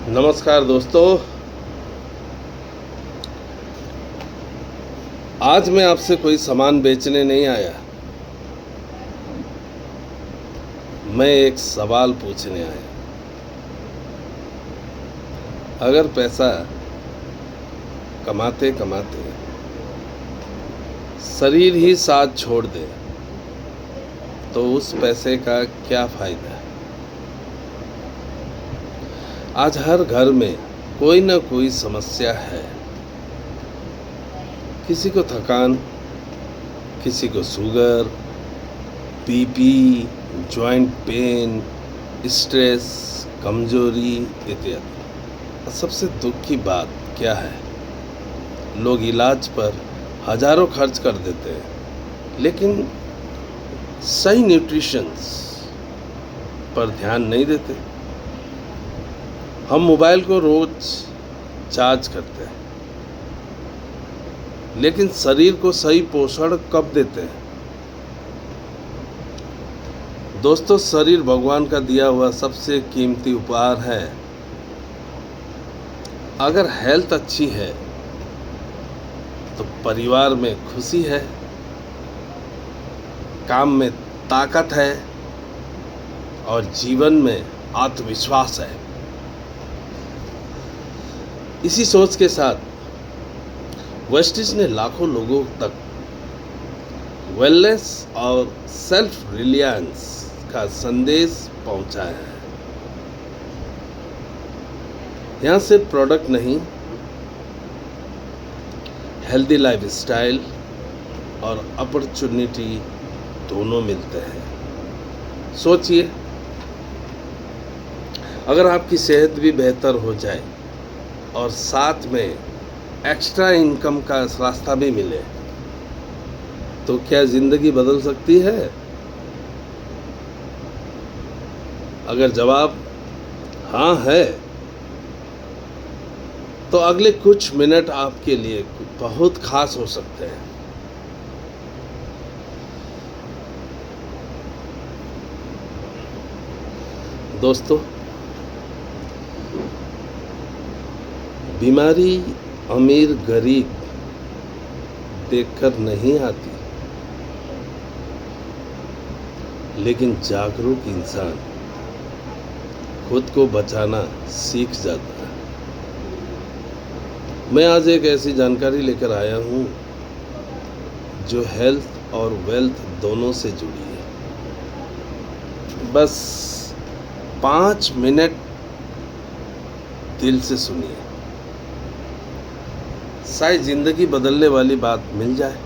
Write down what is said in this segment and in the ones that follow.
नमस्कार दोस्तों। आज मैं आपसे कोई सामान बेचने नहीं आया। मैं एक सवाल पूछने आया। अगर पैसा कमाते कमाते शरीर ही साथ छोड़ दे तो उस पैसे का क्या फायदा? आज हर घर में कोई ना कोई समस्या है। किसी को थकान, किसी को sugar, BP, joint pain, stress, कमजोरी इत्यादि। और सबसे दुख की बात क्या है, लोग इलाज पर हजारों खर्च कर देते हैं लेकिन सही न्यूट्रिशंस पर ध्यान नहीं देते। हम मोबाइल को रोज चार्ज करते हैं लेकिन शरीर को सही पोषण कब देते हैं? दोस्तों, शरीर भगवान का दिया हुआ सबसे कीमती उपहार है। अगर हेल्थ अच्छी है तो परिवार में खुशी है, काम में ताकत है और जीवन में आत्मविश्वास है। इसी सोच के साथ वेस्टिज ने लाखों लोगों तक वेलनेस और सेल्फ रिलायंस का संदेश पहुंचाया है। यहाँ सिर्फ प्रोडक्ट नहीं, हेल्दी लाइफस्टाइल और अपॉर्चुनिटी दोनों मिलते हैं। सोचिए, अगर आपकी सेहत भी बेहतर हो जाए और साथ में एक्स्ट्रा इनकम का रास्ता भी मिले तो क्या जिंदगी बदल सकती है? अगर जवाब हाँ है तो अगले कुछ मिनट आपके लिए बहुत खास हो सकते हैं। दोस्तों, बीमारी अमीर गरीब देखकर नहीं आती, लेकिन जागरूक इंसान खुद को बचाना सीख जाता है। मैं आज एक ऐसी जानकारी लेकर आया हूँ जो हेल्थ और वेल्थ दोनों से जुड़ी है। बस 5 मिनट दिल से सुनिए, शायद जिंदगी बदलने वाली बात मिल जाए।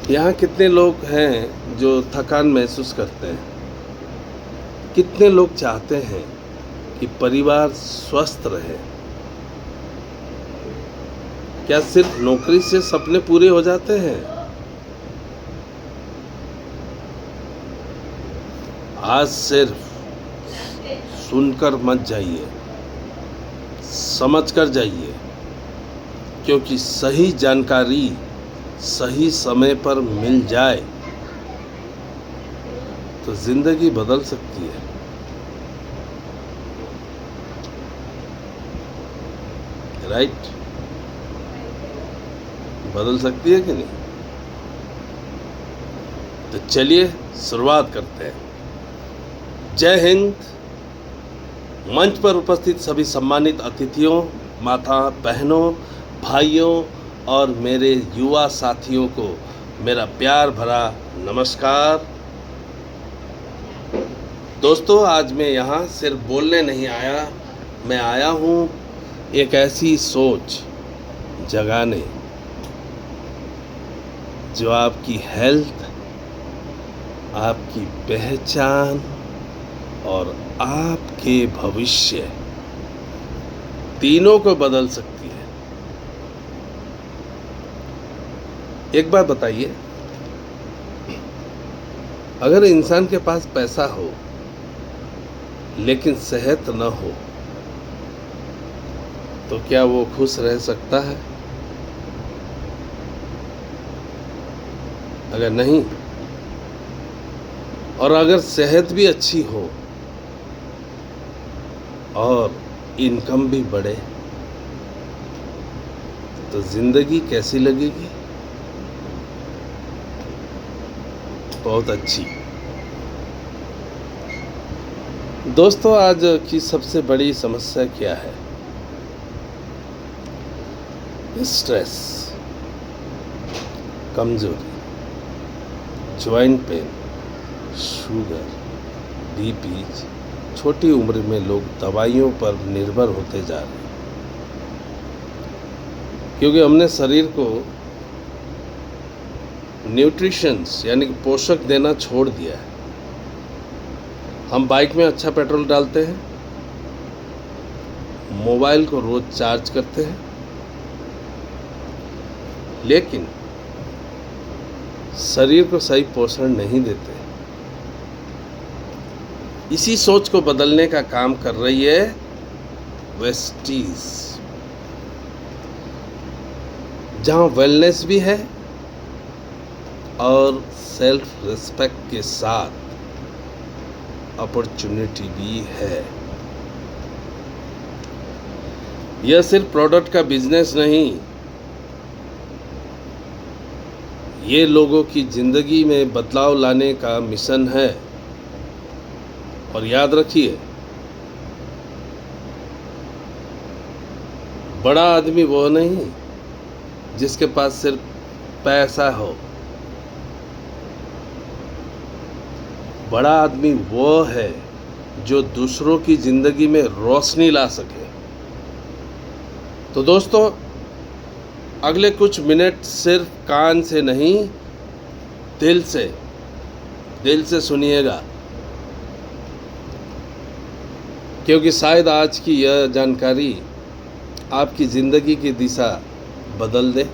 यहाँ कितने लोग हैं जो थकान महसूस करते हैं? कितने लोग चाहते हैं कि परिवार स्वस्थ रहे? क्या सिर्फ नौकरी से सपने पूरे हो जाते हैं? आज सिर्फ सुनकर मत जाइए, समझ कर जाइए, क्योंकि सही जानकारी सही समय पर मिल जाए तो जिंदगी बदल सकती है। राइट? बदल सकती है कि नहीं? तो चलिए शुरुआत करते हैं। जय हिंद। मंच पर उपस्थित सभी सम्मानित अतिथियों, माता बहनों, भाइयों और मेरे युवा साथियों को मेरा प्यार भरा नमस्कार। दोस्तों, आज मैं यहाँ सिर्फ बोलने नहीं आया, मैं आया हूँ एक ऐसी सोच जगाने जो आपकी हेल्थ, आपकी पहचान और आपके भविष्य तीनों को बदल सकती है। एक बात बताइए, अगर इंसान के पास पैसा हो लेकिन सेहत न हो तो क्या वो खुश रह सकता है? अगर नहीं, और अगर सेहत भी अच्छी हो और इनकम भी बढ़े तो ज़िंदगी कैसी लगेगी? बहुत अच्छी। दोस्तों, आज की सबसे बड़ी समस्या क्या है? स्ट्रेस, कमजोरी, जॉइंट पेन, शुगर, बीपी। छोटी उम्र में लोग दवाइयों पर निर्भर होते जा रहे हैं क्योंकि हमने शरीर को न्यूट्रिशंस यानी कि पोषक देना छोड़ दिया है। हम बाइक में अच्छा पेट्रोल डालते हैं, मोबाइल को रोज चार्ज करते हैं, लेकिन शरीर को सही पोषण नहीं देते। इसी सोच को बदलने का काम कर रही है वेस्टीज, जहां वेलनेस भी है और सेल्फ रिस्पेक्ट के साथ अपॉर्चुनिटी भी है। यह सिर्फ प्रोडक्ट का बिजनेस नहीं, ये लोगों की जिंदगी में बदलाव लाने का मिशन है। और याद रखिए, बड़ा आदमी वो नहीं जिसके पास सिर्फ पैसा हो। बड़ा आदमी वो है जो दूसरों की जिंदगी में रोशनी ला सके। तो दोस्तों, अगले कुछ मिनट सिर्फ कान से नहीं, दिल से सुनिएगा, क्योंकि शायद आज की यह जानकारी आपकी ज़िंदगी की दिशा बदल दे।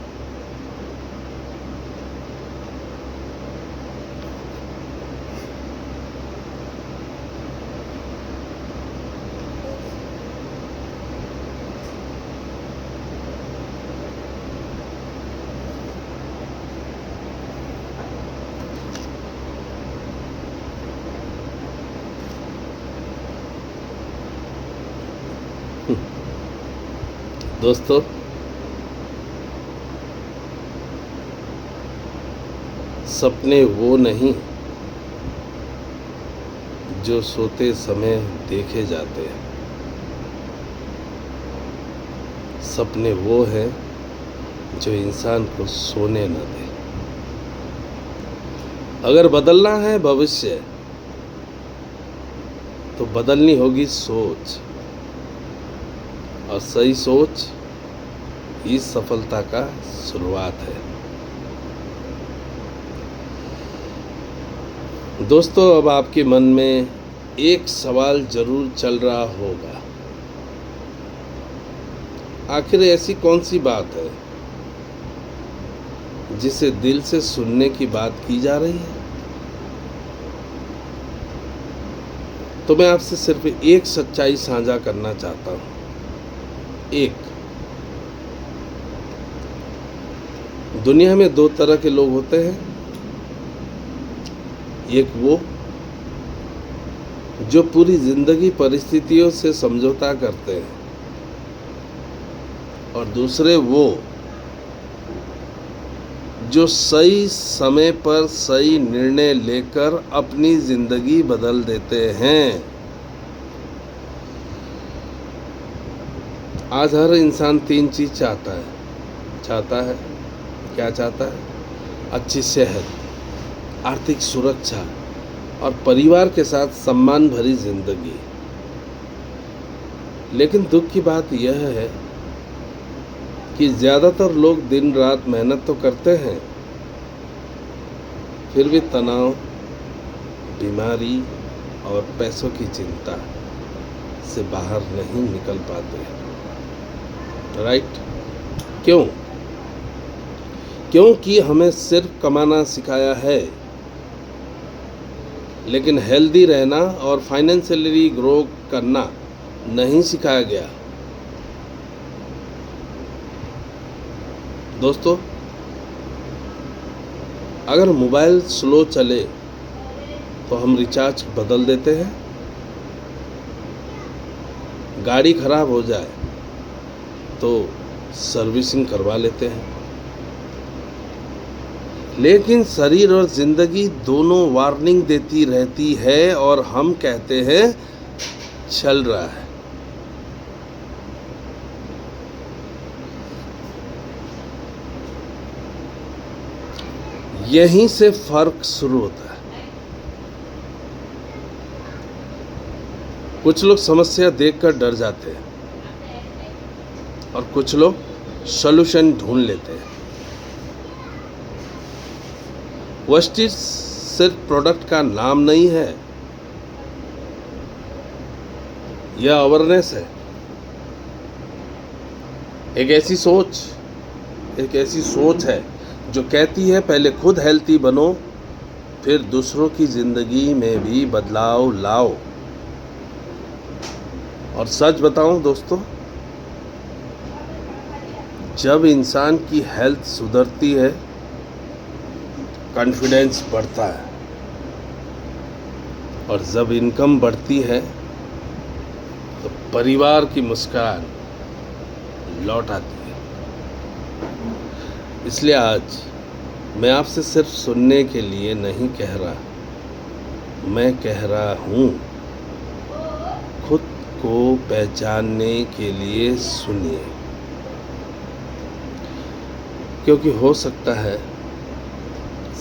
दोस्तों, सपने वो नहीं जो सोते समय देखे जाते हैं। सपने वो हैं जो इंसान को सोने न दे। अगर बदलना है भविष्य तो बदलनी होगी सोच, और सही सोच ही सफलता का शुरुआत है। दोस्तों, अब आपके मन में एक सवाल जरूर चल रहा होगा, आखिर ऐसी कौन सी बात है जिसे दिल से सुनने की बात की जा रही है? तो मैं आपसे सिर्फ एक सच्चाई साझा करना चाहता हूं। दुनिया में दो तरह के लोग होते हैं। एक वो जो पूरी जिंदगी परिस्थितियों से समझौता करते हैं, और दूसरे वो जो सही समय पर सही निर्णय लेकर अपनी जिंदगी बदल देते हैं। आज हर इंसान तीन चीज चाहता है। क्या चाहता है? अच्छी सेहत, आर्थिक सुरक्षा और परिवार के साथ सम्मान भरी जिंदगी। लेकिन दुख की बात यह है कि ज़्यादातर लोग दिन रात मेहनत तो करते हैं, फिर भी तनाव, बीमारी और पैसों की चिंता से बाहर नहीं निकल पाते। राइट? क्योंकि हमें सिर्फ कमाना सिखाया है, लेकिन हेल्दी रहना और फाइनेंशियली ग्रो करना नहीं सिखाया गया। दोस्तों, अगर मोबाइल स्लो चले तो हम रिचार्ज बदल देते हैं। गाड़ी खराब हो जाए तो सर्विसिंग करवा लेते हैं, लेकिन शरीर और जिंदगी दोनों वार्निंग देती रहती है और हम कहते हैं चल रहा है। यहीं से फर्क शुरू होता है। कुछ लोग समस्या देखकर डर जाते हैं और कुछ लोग सॉल्यूशन ढूंढ लेते हैं। वेस्टिज सिर्फ प्रोडक्ट का नाम नहीं है, यह अवेयरनेस है। एक ऐसी सोच है जो कहती है पहले खुद हेल्थी बनो, फिर दूसरों की जिंदगी में भी बदलाव लाओ। और सच बताऊं दोस्तों, जब इंसान की हेल्थ सुधरती है, कॉन्फिडेंस बढ़ता है, और जब इनकम बढ़ती है तो परिवार की मुस्कान लौट आती है। इसलिए आज मैं आपसे सिर्फ सुनने के लिए नहीं कह रहा, मैं कह रहा हूँ खुद को पहचानने के लिए सुनिए, क्योंकि हो सकता है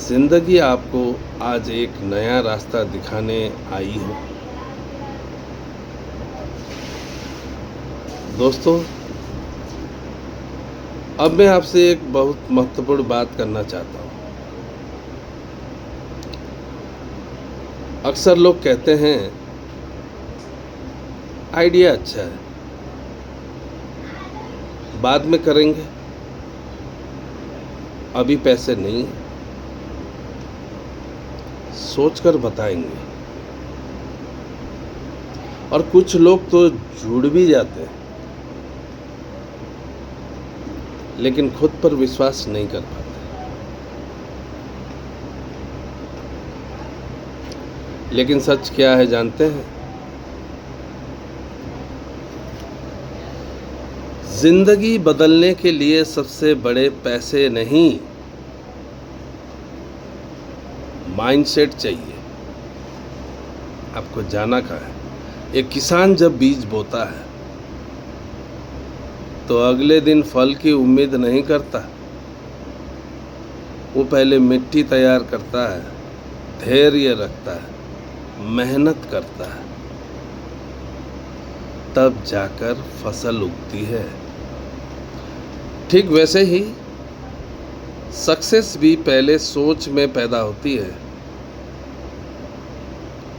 जिंदगी आपको आज एक नया रास्ता दिखाने आई हो। दोस्तों, अब मैं आपसे एक बहुत महत्वपूर्ण बात करना चाहता हूँ। अक्सर लोग कहते हैं आइडिया अच्छा है, बाद में करेंगे, अभी पैसे नहीं, सोचकर बताएंगे। और कुछ लोग तो जुड़ भी जाते हैं, लेकिन खुद पर विश्वास नहीं कर पाते। लेकिन सच क्या है जानते हैं? जिंदगी बदलने के लिए सबसे बड़े पैसे नहीं, माइंडसेट चाहिए। आपको जाना कहाँ है? एक किसान जब बीज बोता है तो अगले दिन फल की उम्मीद नहीं करता। वो पहले मिट्टी तैयार करता है, धैर्य रखता है, मेहनत करता है, तब जाकर फसल उगती है। ठीक वैसे ही सक्सेस भी पहले सोच में पैदा होती है,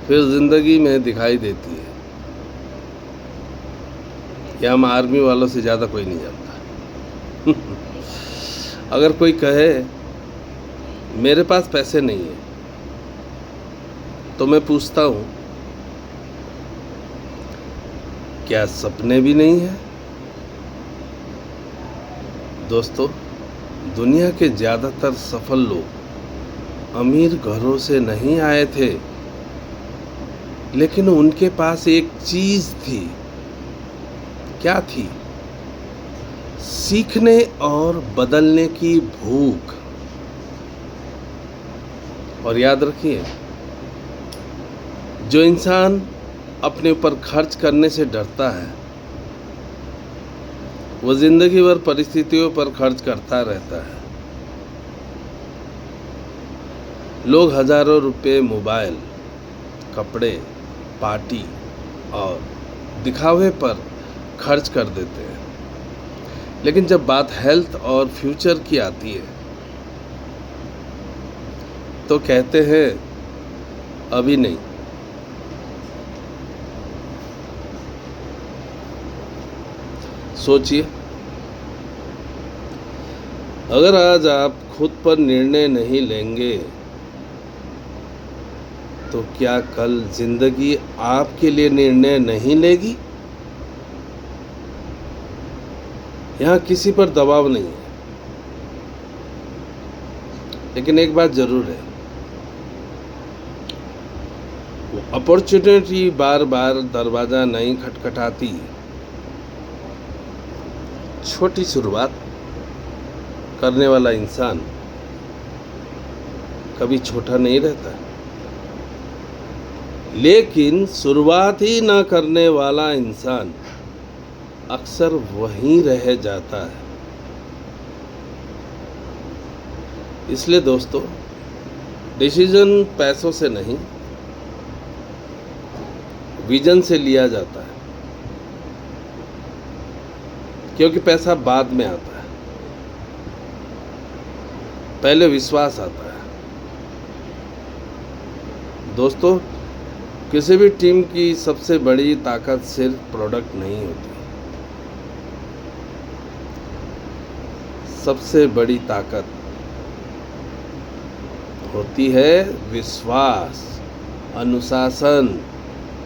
फिर जिंदगी में दिखाई देती है। या हम आर्मी वालों से ज़्यादा कोई नहीं जानता। अगर कोई कहे मेरे पास पैसे नहीं है, तो मैं पूछता हूँ क्या सपने भी नहीं है? दोस्तों, दुनिया के ज़्यादातर सफल लोग अमीर घरों से नहीं आए थे, लेकिन उनके पास एक चीज़ थी। क्या थी? सीखने और बदलने की भूख। और याद रखिए, जो इंसान अपने ऊपर खर्च करने से डरता है, वो जिंदगी भर परिस्थितियों पर खर्च करता रहता है। लोग हजारों रुपए मोबाइल, कपड़े, पार्टी और दिखावे पर खर्च कर देते हैं, लेकिन जब बात हेल्थ और फ्यूचर की आती है तो कहते हैं अभी नहीं। सोचिए, अगर आज आप खुद पर निर्णय नहीं लेंगे तो क्या कल जिंदगी आपके लिए निर्णय नहीं लेगी? यहाँ किसी पर दबाव नहीं है, लेकिन एक बात जरूर है, वो अपॉर्चुनिटी बार बार दरवाज़ा नहीं खटखटाती, छोटी शुरुआत करने वाला इंसान कभी छोटा नहीं रहता, लेकिन शुरुआत ही ना करने वाला इंसान अक्सर वहीं रह जाता है। इसलिए दोस्तों, डिसीजन पैसों से नहीं, विजन से लिया जाता है, क्योंकि पैसा बाद में आता है, पहले विश्वास आता है। दोस्तों, किसी भी टीम की सबसे बड़ी ताकत सिर्फ प्रोडक्ट नहीं होती, सबसे बड़ी ताकत होती है विश्वास, अनुशासन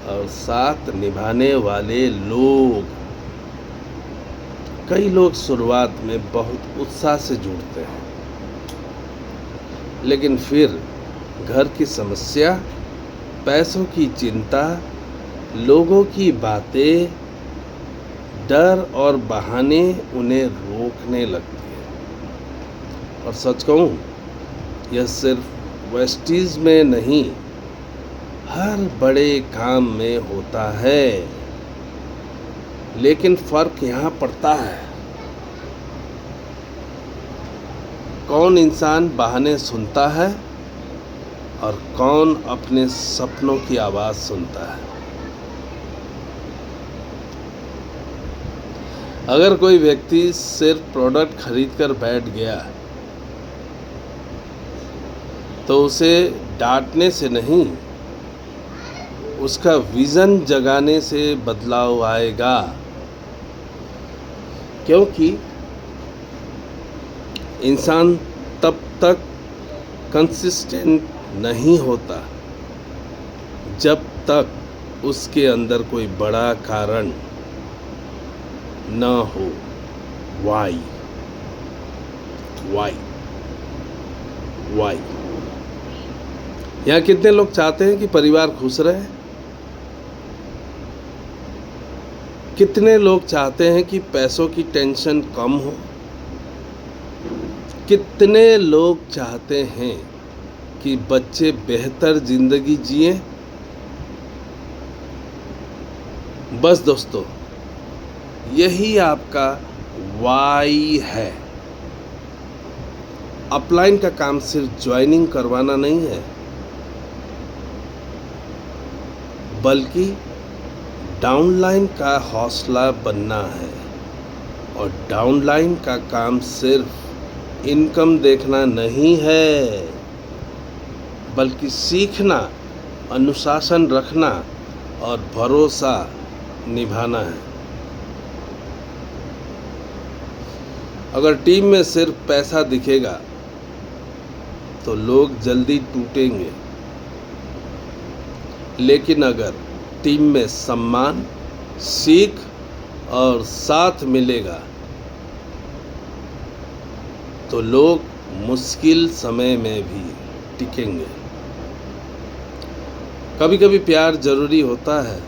और साथ निभाने वाले लोग। कई लोग शुरुआत में बहुत उत्साह से जुड़ते हैं, लेकिन फिर घर की समस्या, पैसों की चिंता, लोगों की बातें, डर और बहाने उन्हें रोकने लगती है। और सच कहूँ, यह सिर्फ वेस्टीज में नहीं, हर बड़े काम में होता है। लेकिन फर्क यहाँ पड़ता है, कौन इंसान बहाने सुनता है और कौन अपने सपनों की आवाज़ सुनता है। अगर कोई व्यक्ति सिर्फ प्रोडक्ट खरीद कर बैठ गया तो उसे डांटने से नहीं, उसका विज़न जगाने से बदलाव आएगा। क्योंकि इंसान तब तक कंसिस्टेंट नहीं होता जब तक उसके अंदर कोई बड़ा कारण न हो। Why why why. यहाँ कितने लोग चाहते हैं कि परिवार खुश रहे? कितने लोग चाहते हैं कि पैसों की टेंशन कम हो? कितने लोग चाहते हैं कि बच्चे बेहतर जिंदगी जिए? बस दोस्तों, यही आपका वाई है। अपलाइन का काम सिर्फ ज्वाइनिंग करवाना नहीं है, बल्कि डाउनलाइन का हौसला बनना है। और डाउनलाइन का काम सिर्फ इनकम देखना नहीं है, बल्कि सीखना, अनुशासन रखना और भरोसा निभाना है। अगर टीम में सिर्फ पैसा दिखेगा तो लोग जल्दी टूटेंगे, लेकिन अगर टीम में सम्मान, सीख और साथ मिलेगा तो लोग मुश्किल समय में भी टिकेंगे। कभी कभी प्यार जरूरी होता है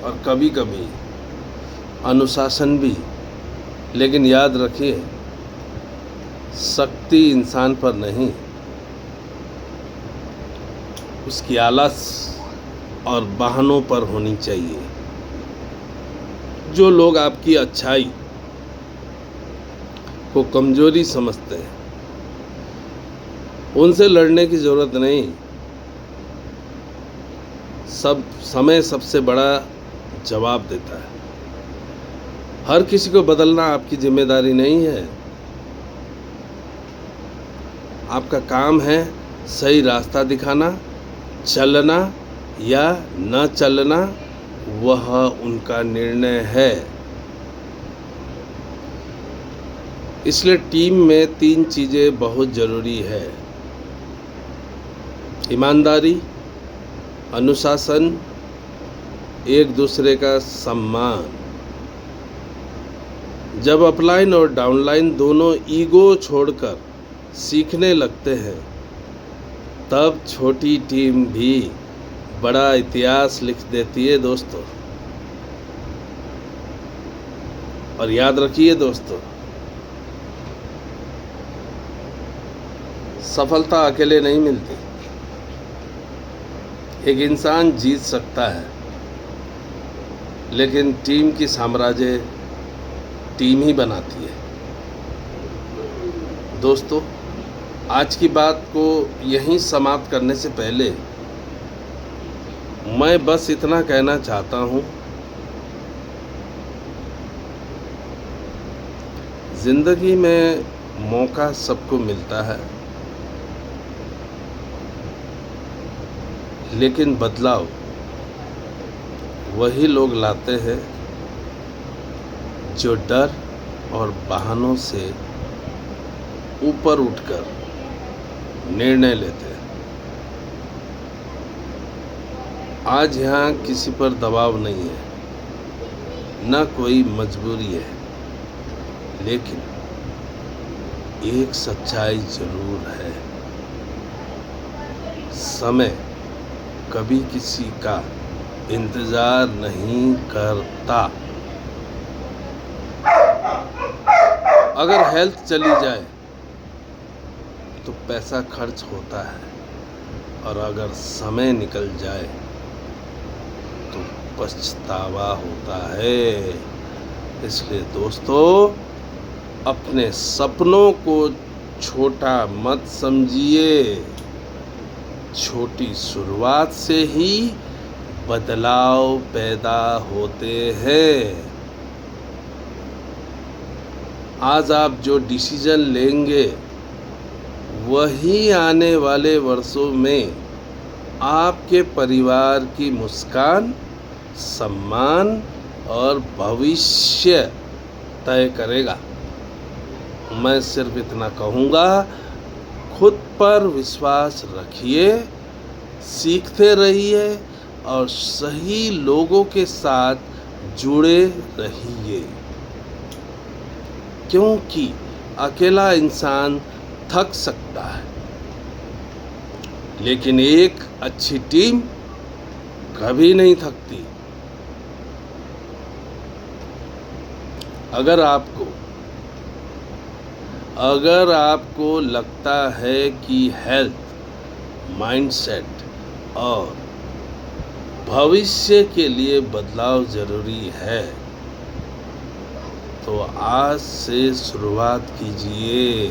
और कभी कभी अनुशासन भी, लेकिन याद रखिए, शक्ति इंसान पर नहीं, उसकी आलस और बहानों पर होनी चाहिए। जो लोग आपकी अच्छाई को कमजोरी समझते हैं, उनसे लड़ने की जरूरत नहीं। समय सबसे बड़ा जवाब देता है। हर किसी को बदलना आपकी जिम्मेदारी नहीं है। आपका काम है सही रास्ता दिखाना, चलना या न चलना वह उनका निर्णय है। इसलिए टीम में 3 चीज़ें बहुत ज़रूरी है: ईमानदारी, अनुशासन, एक दूसरे का सम्मान। जब अपलाइन और डाउनलाइन दोनों ईगो छोड़कर सीखने लगते हैं, तब छोटी टीम भी बड़ा इतिहास लिख देती है दोस्तों। और याद रखिए दोस्तों, सफलता अकेले नहीं मिलती। एक इंसान जीत सकता है, लेकिन टीम की साम्राज्य टीम ही बनाती है। दोस्तों, आज की बात को यहीं समाप्त करने से पहले मैं बस इतना कहना चाहता हूँ, जिंदगी में मौका सबको मिलता है, लेकिन बदलाव वही लोग लाते हैं जो डर और बहानों से ऊपर उठकर निर्णय लेते हैं। आज यहाँ किसी पर दबाव नहीं है, न कोई मजबूरी है, लेकिन एक सच्चाई जरूर है। समय कभी किसी का इंतजार नहीं करता। अगर हेल्थ चली जाए तो पैसा खर्च होता है, और अगर समय निकल जाए तो पछतावा होता है। इसलिए दोस्तों, अपने सपनों को छोटा मत समझिए। छोटी शुरुआत से ही बदलाव पैदा होते हैं। आज आप जो डिसीजन लेंगे वही आने वाले वर्षों में आपके परिवार की मुस्कान, सम्मान और भविष्य तय करेगा। मैं सिर्फ इतना कहूँगा, खुद पर विश्वास रखिए, सीखते रहिए और सही लोगों के साथ जुड़े रहिए, क्योंकि अकेला इंसान थक सकता है, लेकिन एक अच्छी टीम कभी नहीं थकती। अगर आपको लगता है कि हेल्थ, माइंडसेट और भविष्य के लिए बदलाव जरूरी है, तो आज से शुरुआत कीजिए।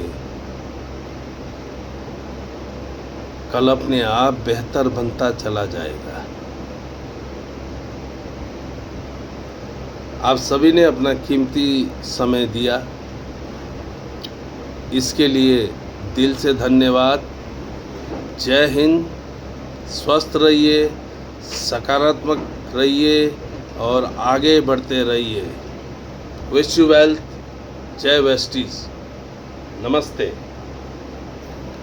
कल अपने आप बेहतर बनता चला जाएगा। आप सभी ने अपना कीमती समय दिया, इसके लिए दिल से धन्यवाद। जय हिंद। स्वस्थ रहिए, सकारात्मक रहिए और आगे बढ़ते रहिए। Wish you wealth. जय वेस्टीज। नमस्ते।